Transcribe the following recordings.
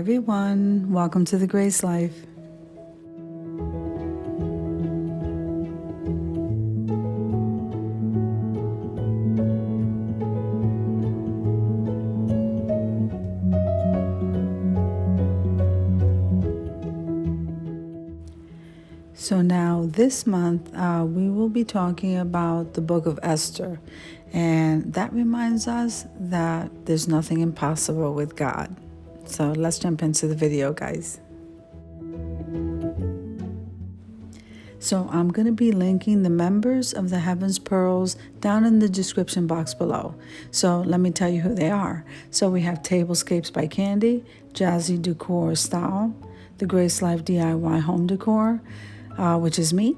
everyone, welcome to the Grace Life. So now this month we will be talking about the Book of Esther, and that reminds us that there's nothing impossible with God. So let's jump into the video, guys. So I'm going to be linking the members of the Heaven's Pearls down in the description box below. So let me tell you who they are. So we have Tablescapes by Candy, Jazzy Decor Style, the Grace Life DIY Home Decor, which is me,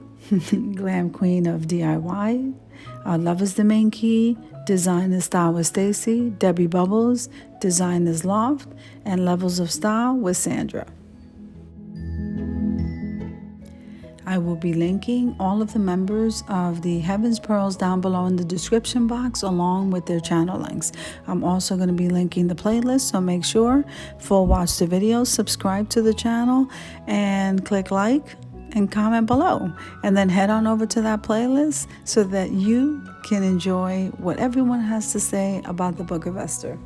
Glam Queen of DIY, Love is the Main Key, Design is Style with Stacy, Debby Bubbles, Design is Loft, and Levels of Style with Sandra. I will be linking all of the members of the Heaven's Pearls down below in the description box along with their channel links. I'm also going to be linking the playlist, so make sure full watch the video, subscribe to the channel, and click like and comment below, and then head on over to that playlist so that you can enjoy what everyone has to say about the Book of Esther.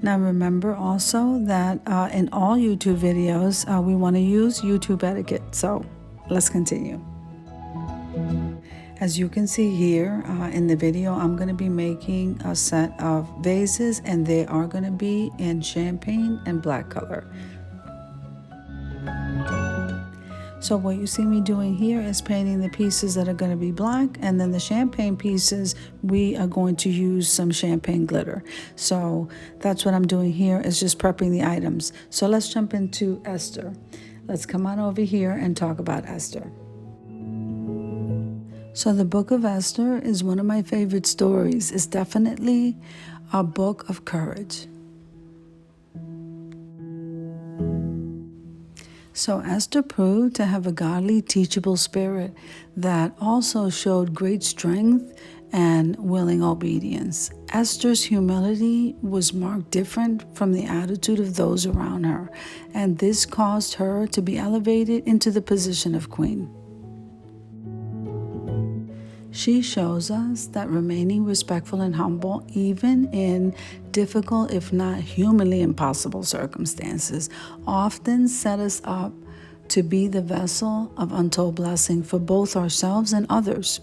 Now remember also that in all YouTube videos we want to use YouTube etiquette, so let's continue. As you can see here in the video, I'm going to be making a set of vases, and they are going to be in champagne and black color. So what you see me doing here is painting the pieces that are going to be black, and then the champagne pieces, we are going to use some champagne glitter. So that's what I'm doing here, is just prepping the items. So let's jump into Esther. Let's come on over here and talk about Esther. So the Book of Esther is one of my favorite stories. It's definitely a book of courage. So Esther proved to have a godly, teachable spirit that also showed great strength and willing obedience. Esther's humility was marked different from the attitude of those around her, and this caused her to be elevated into the position of queen. She shows us that remaining respectful and humble, even in difficult, if not humanly impossible circumstances, often set us up to be the vessel of untold blessing for both ourselves and others.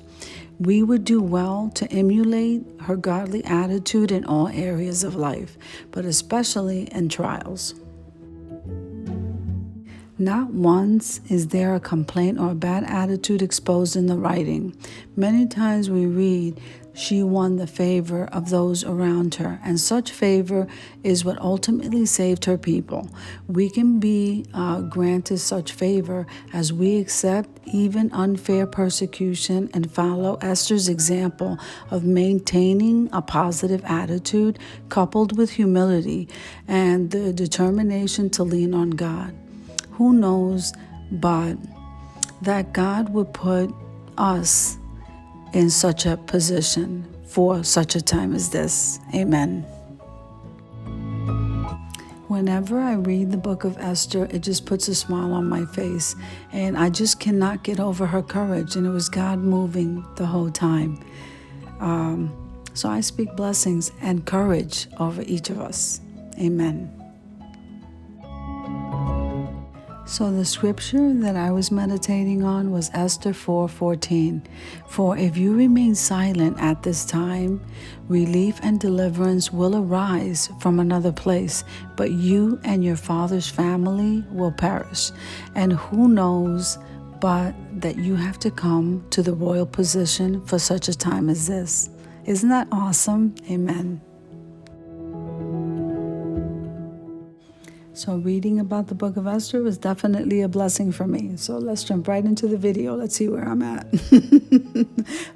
We would do well to emulate her godly attitude in all areas of life, but especially in trials. Not once is there a complaint or a bad attitude exposed in the writing. Many times we read, she won the favor of those around her, and such favor is what ultimately saved her people. We can be granted such favor as we accept even unfair persecution and follow Esther's example of maintaining a positive attitude coupled with humility and the determination to lean on God. Who knows but that God would put us in such a position for such a time as this. Amen. Whenever I read the Book of Esther, it just puts a smile on my face, and I just cannot get over her courage, and it was God moving the whole time. So I speak blessings and courage over each of us. Amen. So the scripture that I was meditating on was Esther 4:14. For if you remain silent at this time, relief and deliverance will arise from another place, but you and your father's family will perish. And who knows but that you have to come to the royal position for such a time as this. Isn't that awesome? Amen. So reading about the Book of Esther was definitely a blessing for me. So let's jump right into the video. Let's see where I'm at.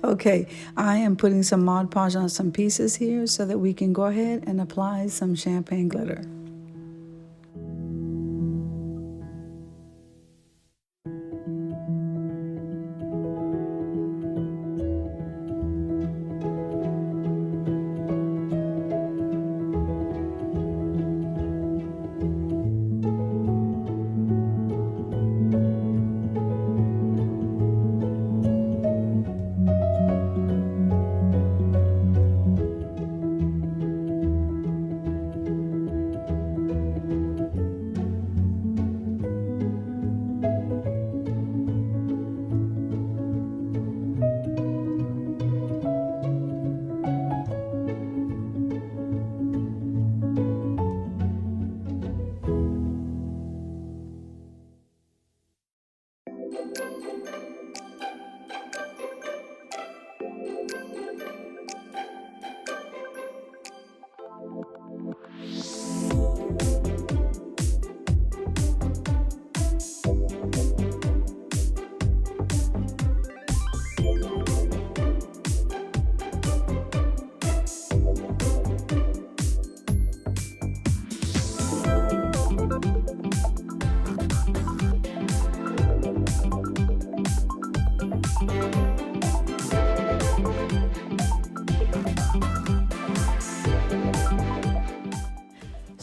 Okay, I am putting some Mod Podge on some pieces here so that we can go ahead and apply some champagne glitter.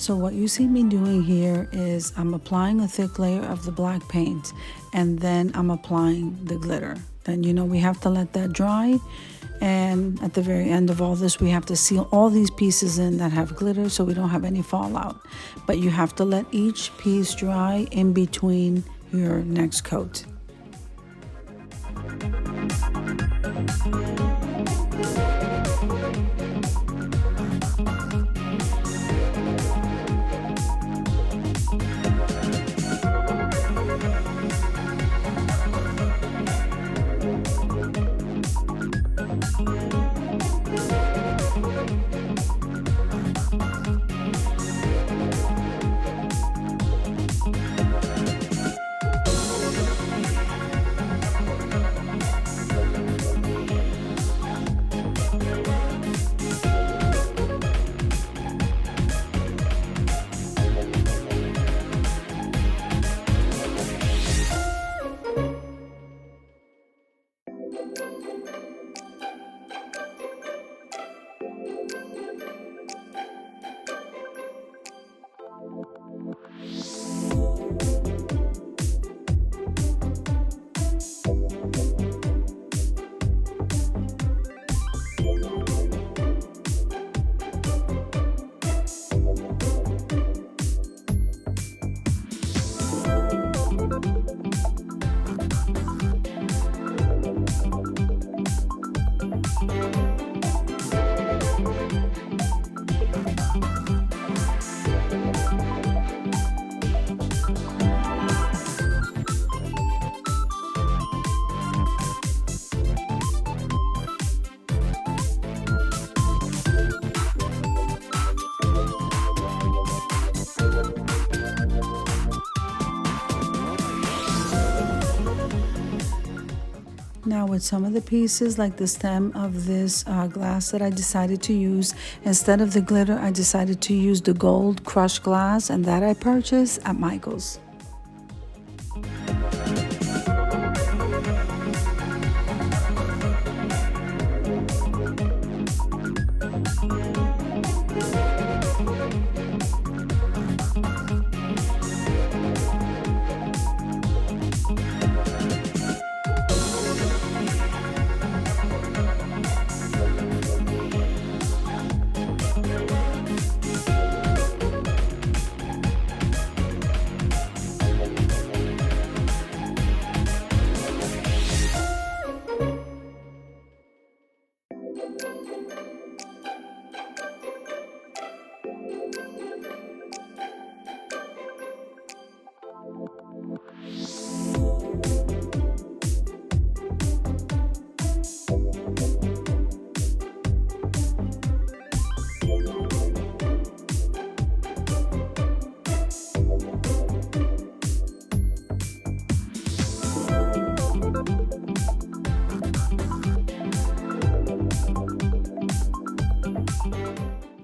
So what you see me doing here is I'm applying a thick layer of the black paint, and then I'm applying the glitter. Then we have to let that dry, and at the very end of all this we have to seal all these pieces in that have glitter so we don't have any fallout. But you have to let each piece dry in between your next coat. Now with some of the pieces, like the stem of this glass that I decided to use, instead of the glitter, I decided to use the gold crushed glass, and that I purchased at Michael's.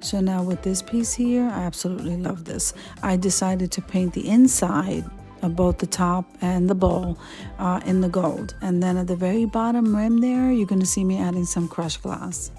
So now with this piece here, I absolutely love this. I decided to paint the inside of both the top and the bowl in the gold. And then at the very bottom rim there, you're going to see me adding some crushed glass.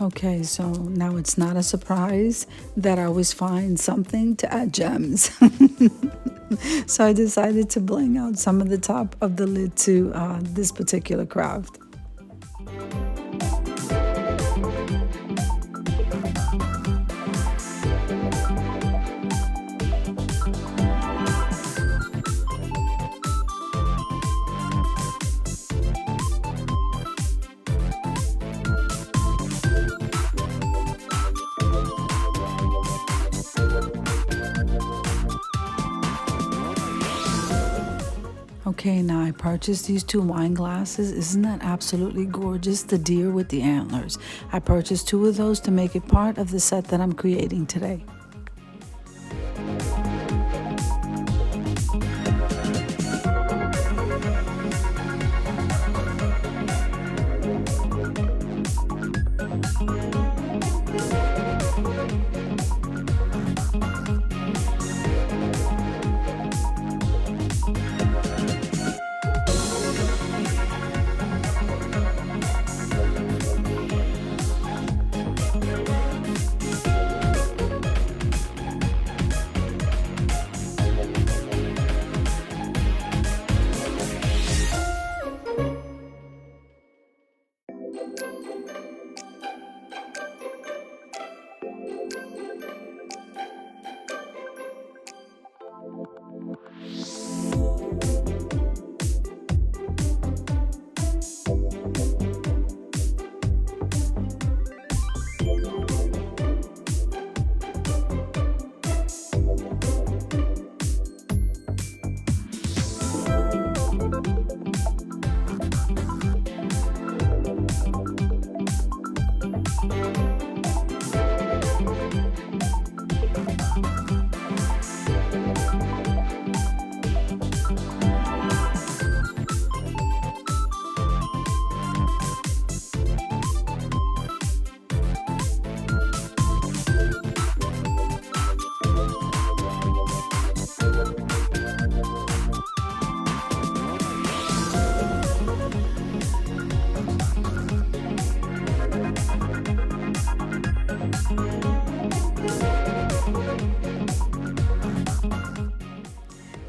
Okay, so now it's not a surprise that I always find something to add gems. So I decided to bling out some of the top of the lid to this particular craft. Okay, now I purchased these 2 wine glasses. Isn't that absolutely gorgeous? The deer with the antlers. I purchased 2 of those to make it part of the set that I'm creating today.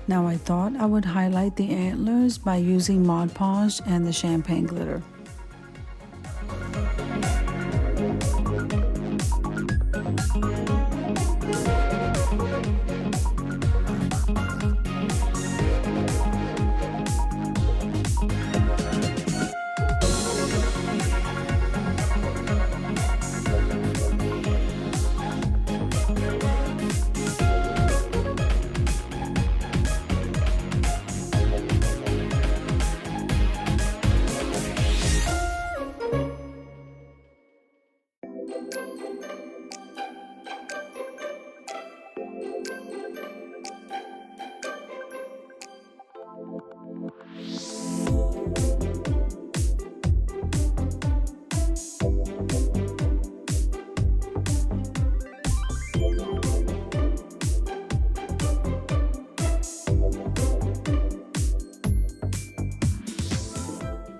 Now I thought I would highlight the antlers by using Mod Podge and the champagne glitter.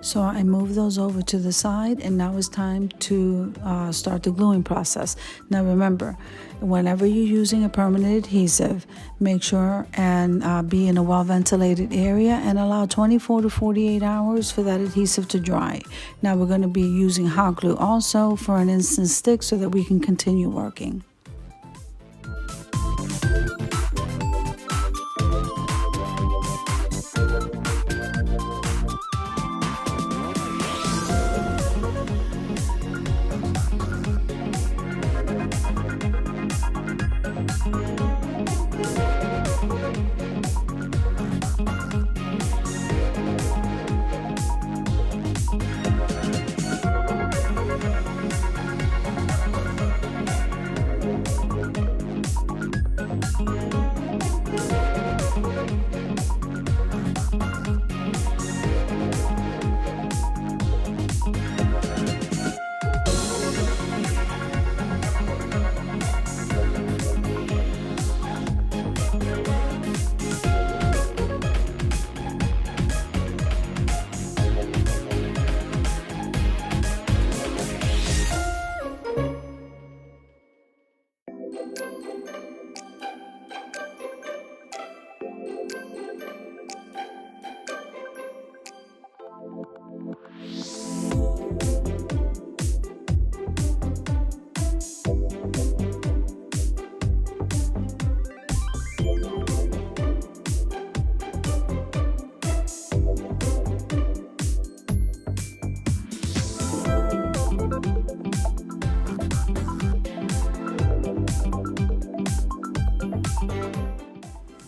So I moved those over to the side, and now it's time to start the gluing process. Now remember, whenever you're using a permanent adhesive, make sure and be in a well-ventilated area and allow 24 to 48 hours for that adhesive to dry. Now we're going to be using hot glue also for an instant stick so that we can continue working.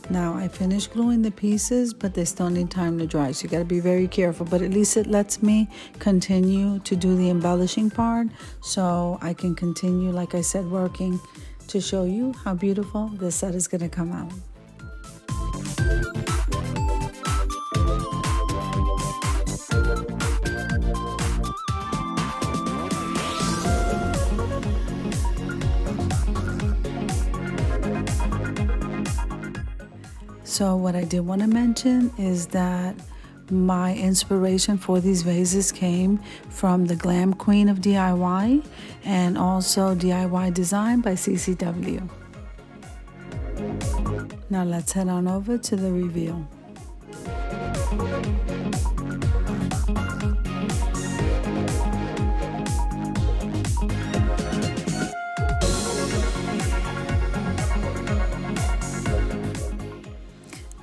Now I finished gluing the pieces, but they still need time to dry, so you got to be very careful. But at least it lets me continue to do the embellishing part, so I can continue, like I said, working to show you how beautiful this set is going to come out. So what I did want to mention is that my inspiration for these vases came from the Glam Queen of DIY and also DIY Design by CCW. Now let's head on over to the reveal.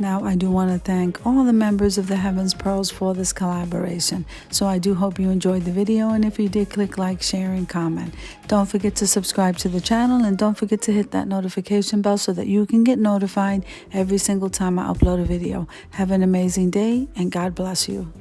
Now, I do want to thank all the members of the Heaven's Pearls for this collaboration. So I do hope you enjoyed the video, and if you did, click like, share, and comment. Don't forget to subscribe to the channel, and don't forget to hit that notification bell so that you can get notified every single time I upload a video. Have an amazing day, and God bless you.